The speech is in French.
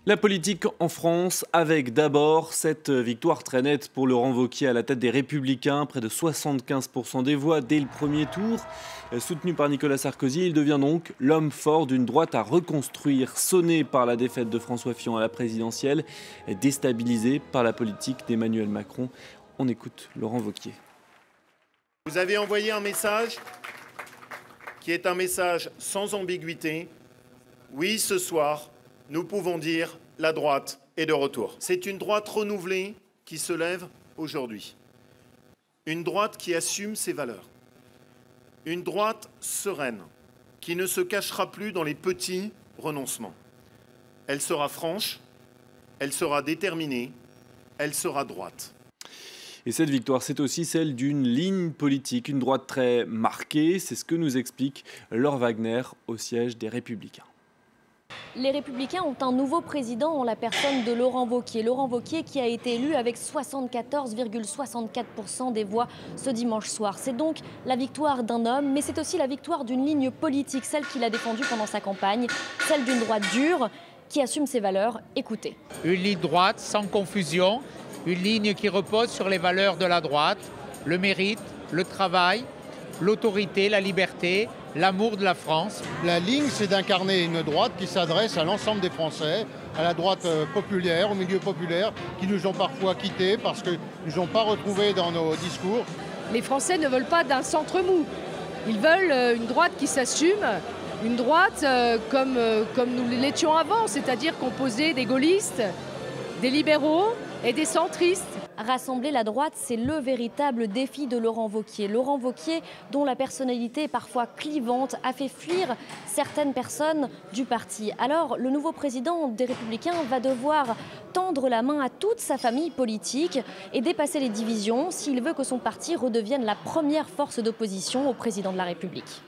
La politique en France, avec d'abord cette victoire très nette pour Laurent Wauquiez à la tête des Républicains, près de 75% des voix dès le premier tour. Soutenu par Nicolas Sarkozy, il devient donc l'homme fort d'une droite à reconstruire, sonné par la défaite de François Fillon à la présidentielle, déstabilisé par la politique d'Emmanuel Macron. On écoute Laurent Wauquiez. Vous avez envoyé un message qui est un message sans ambiguïté. Oui, ce soir, nous pouvons dire la droite est de retour. C'est une droite renouvelée qui se lève aujourd'hui. Une droite qui assume ses valeurs. Une droite sereine qui ne se cachera plus dans les petits renoncements. Elle sera franche, elle sera déterminée, elle sera droite. Et cette victoire, c'est aussi celle d'une ligne politique, une droite très marquée. C'est ce que nous explique Laure Wagner au siège des Républicains. Les Républicains ont un nouveau président en la personne de Laurent Wauquiez. Laurent Wauquiez qui a été élu avec 74,64% des voix ce dimanche soir. C'est donc la victoire d'un homme, mais c'est aussi la victoire d'une ligne politique, celle qu'il a défendue pendant sa campagne, celle d'une droite dure qui assume ses valeurs. Écoutez. Une ligne droite sans confusion, une ligne qui repose sur les valeurs de la droite, le mérite, le travail, l'autorité, la liberté, l'amour de la France. La ligne, c'est d'incarner une droite qui s'adresse à l'ensemble des Français, à la droite populaire, au milieu populaire, qui nous ont parfois quittés parce qu'ils ne nous ont pas retrouvés dans nos discours. Les Français ne veulent pas d'un centre mou. Ils veulent une droite qui s'assume, une droite comme nous l'étions avant, c'est-à-dire composée des gaullistes, des libéraux et des centristes. Rassembler la droite, c'est le véritable défi de Laurent Wauquiez. Laurent Wauquiez, dont la personnalité est parfois clivante, a fait fuir certaines personnes du parti. Alors, le nouveau président des Républicains va devoir tendre la main à toute sa famille politique et dépasser les divisions s'il veut que son parti redevienne la première force d'opposition au président de la République.